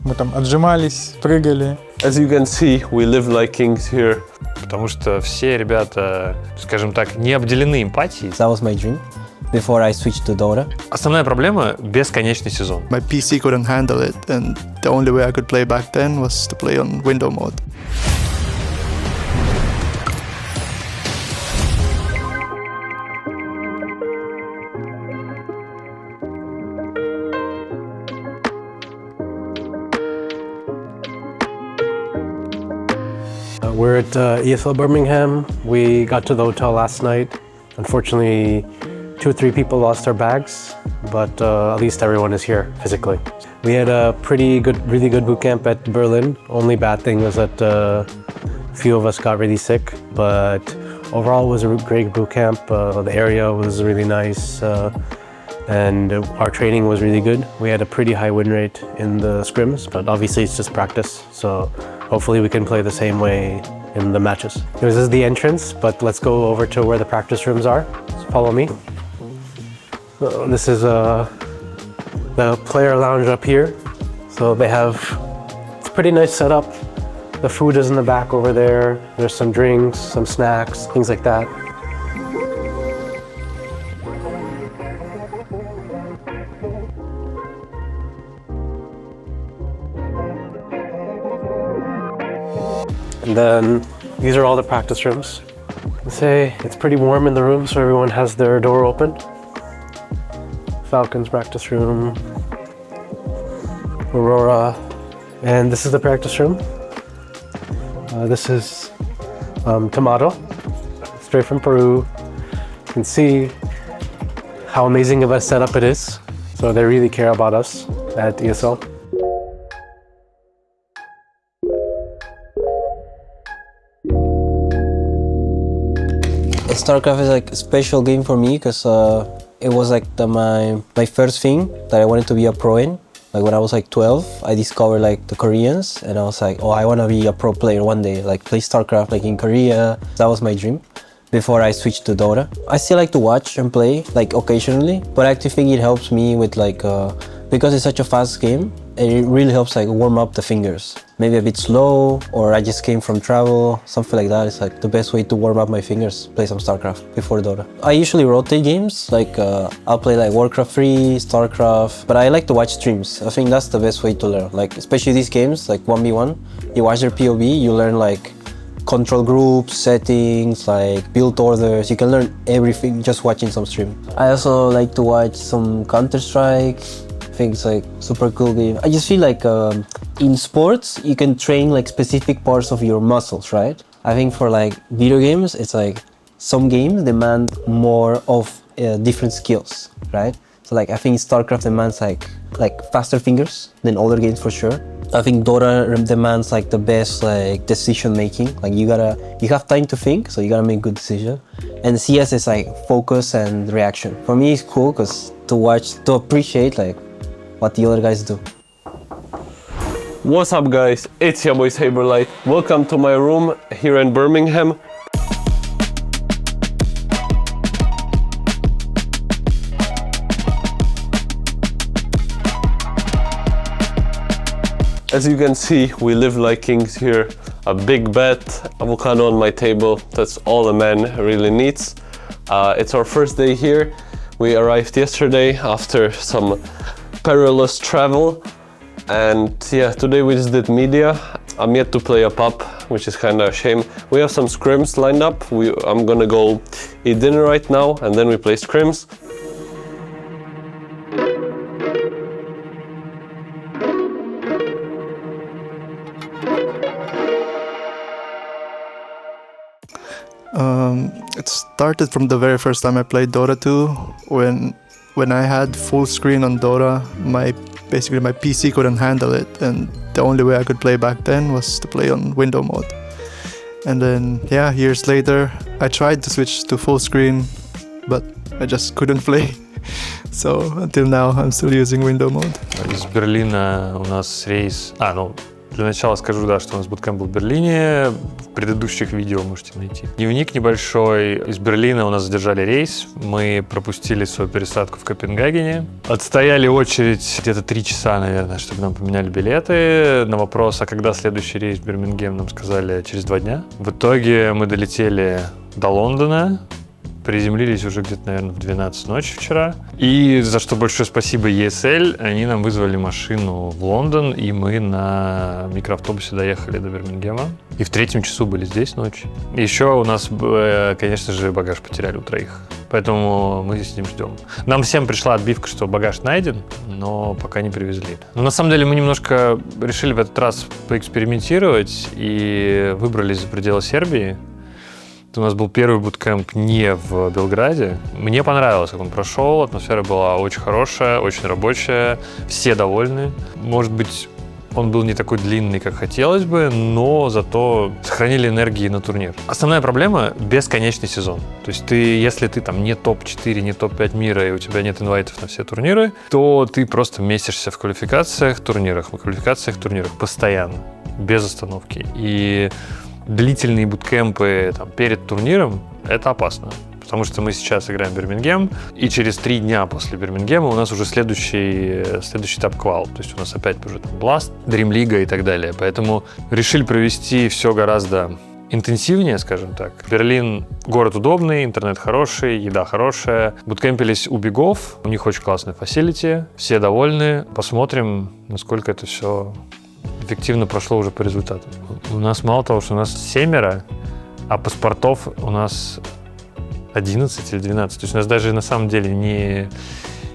Мы там отжимались, прыгали. As you can see, we live like kings here. Потому что все ребята, скажем так, не обделены эмпатией. That was my dream before I switched to Dota. Основная проблема — бесконечный сезон. My PC couldn't handle it, and the only way I could play back then was to play on window mode. We're at ESL Birmingham. We got to the hotel last night. Unfortunately, 2 or 3 people lost their bags, but at least everyone is here physically. We had a really good boot camp at Berlin. Only bad thing was that a few of us got really sick, but overall it was a great boot camp. The area was really nice, and our training was really good. We had a pretty high win rate in the scrims, but obviously it's just practice, so hopefully we can play the same way in the matches. This is the entrance, but let's go over to where the practice rooms are. So follow me. So this is the player lounge up here. So it's a pretty nice setup. The food is in the back over there. There's some drinks, some snacks, things like that. And then these are all the practice rooms. It's pretty warm in the room, so everyone has their door open. Falcons practice room, Aurora, and this is the practice room. This is Tomato, straight from Peru. You can see how amazing of a setup it is. So they really care about us at ESL. StarCraft is like a special game for me because it was like my first thing that I wanted to be a pro in. Like when I was like 12, I discovered like the Koreans, and I was like, oh, I want to be a pro player one day, like play StarCraft like in Korea. That was my dream before I switched to Dota. I still like to watch and play like occasionally, but I actually think it helps me with like because it's such a fast game, it really helps like warm up the fingers. Maybe a bit slow, or I just came from travel, something like that. It's like the best way to warm up my fingers, play some StarCraft before Dota. I usually rotate games, like I'll play like Warcraft 3, StarCraft, but I like to watch streams. I think that's the best way to learn, like especially these games, like 1v1, you watch their POV, you learn like control groups, settings, like build orders. You can learn everything just watching some stream. I also like to watch some Counter-Strike. I think it's like super cool game. I just feel like in sports, you can train like specific parts of your muscles, right? I think for like video games, it's like some games demand more of different skills, right? So like I think StarCraft demands like faster fingers than other games for sure. I think Dota demands like the best like decision making. Like you have time to think, so you gotta make good decisions. And CS is like focus and reaction. For me, it's cool because to appreciate like what the other guys do. What's up, guys? It's your boy SabeRLight. Welcome to my room here in Birmingham. As you can see, we live like kings here. A big bed, avocado on my table. That's all a man really needs. It's our first day here. We arrived yesterday after some perilous travel, and yeah, today we just did media. I'm yet to play a pub, which is kind of a shame. We have some scrims lined up. I'm gonna go eat dinner right now, and then we play scrims. It started from the very first time I played Dota 2, when I had full screen on Dota. Basically my PC couldn't handle it, and the only way I could play back then was to play on window mode. And then yeah, years later I tried to switch to full screen, but I just couldn't play. So until now I'm still using window mode. Из Берлина у нас рейс, Для начала скажу, да, что у нас буткемп был в Берлине. В предыдущих видео можете найти. Дневник небольшой. Из Берлина у нас задержали рейс. Мы пропустили свою пересадку в Копенгагене. Отстояли очередь где-то 3 часа, наверное, чтобы нам поменяли билеты. На вопрос, а когда следующий рейс в Бирмингем, нам сказали через 2 дня. В итоге мы долетели до Лондона. Приземлились уже где-то, наверное, в 12 ночи вчера. И за что большое спасибо ESL, они нам вызвали машину в Лондон, и мы на микроавтобусе доехали до Бирмингема. И в 3 часу были здесь ночью. Еще у нас, конечно же, багаж потеряли у 3. Поэтому мы сидим, ждем. Нам всем пришла отбивка, что багаж найден, но пока не привезли. Но на самом деле мы немножко решили в этот раз поэкспериментировать и выбрались за пределы Сербии. У нас был первый буткемп не в Белграде. Мне понравилось, как он прошел. Атмосфера была очень хорошая, очень рабочая. Все довольны. Может быть, он был не такой длинный, как хотелось бы, но зато сохранили энергии на турнир. Основная проблема — бесконечный сезон. То есть если ты там не топ-4, не топ-5 мира, и у тебя нет инвайтов на все турниры, то ты просто месишься в квалификациях, турнирах, постоянно, без остановки. И длительные буткемпы там, перед турниром — это опасно. Потому что мы сейчас играем в Бирмингем, и через 3 дня после Бирмингема у нас уже следующий этап квал. То есть у нас опять уже там Blast, Dream League и так далее. Поэтому решили провести все гораздо интенсивнее, скажем так. Берлин — город удобный, интернет хороший, еда хорошая. Буткемпились у бигов, у них очень классная фасилити, все довольны. Посмотрим, насколько это все эффективно прошло уже по результатам. У нас мало того, что у нас 7, а паспортов у нас 11 или 12. То есть у нас даже на самом деле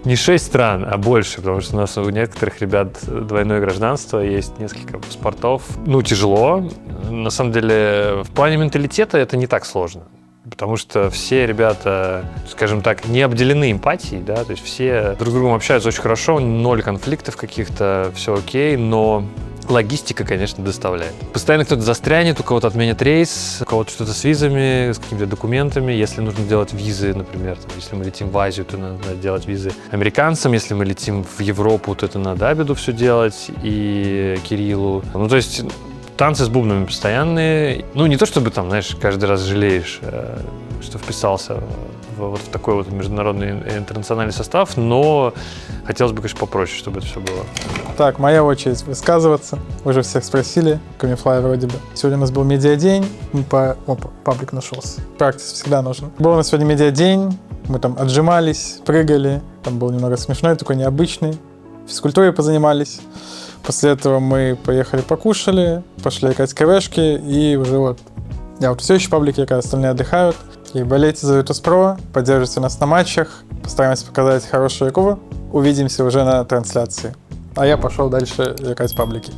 не 6 стран, а больше, потому что у нас у некоторых ребят двойное гражданство, есть несколько паспортов. Тяжело. На самом деле, в плане менталитета это не так сложно. Потому что все ребята, скажем так, не обделены эмпатией, да, то есть все друг с другом общаются очень хорошо, 0 конфликтов каких-то, все окей, но логистика, конечно, доставляет. Постоянно кто-то застрянет, у кого-то отменят рейс, у кого-то что-то с визами, с какими-то документами. Если нужно делать визы, например, если мы летим в Азию, то надо делать визы американцам. Если мы летим в Европу, то это надо Абиду все делать и Кириллу. То есть танцы с бубнами постоянные. Не то чтобы там, знаешь, каждый раз жалеешь, что вписался в такой вот международный интернациональный состав, но хотелось бы, конечно, попроще, чтобы это все было. Так, моя очередь высказываться. Вы же всех спросили, кроме Флая вроде бы. Сегодня у нас был медиадень. Паблик нашелся. Практис всегда нужен. Был у нас сегодня медиадень. Мы там отжимались, прыгали. Там был немного смешной, такой необычный. Физкультурой позанимались. После этого мы поехали покушали, пошли играть в КВшки, и уже я все еще в паблике, когда остальные отдыхают. И болейте за Virtus.Pro, поддерживайте нас на матчах, постараемся показать хорошую игру. Увидимся уже на трансляции. А я пошел дальше играть в паблики.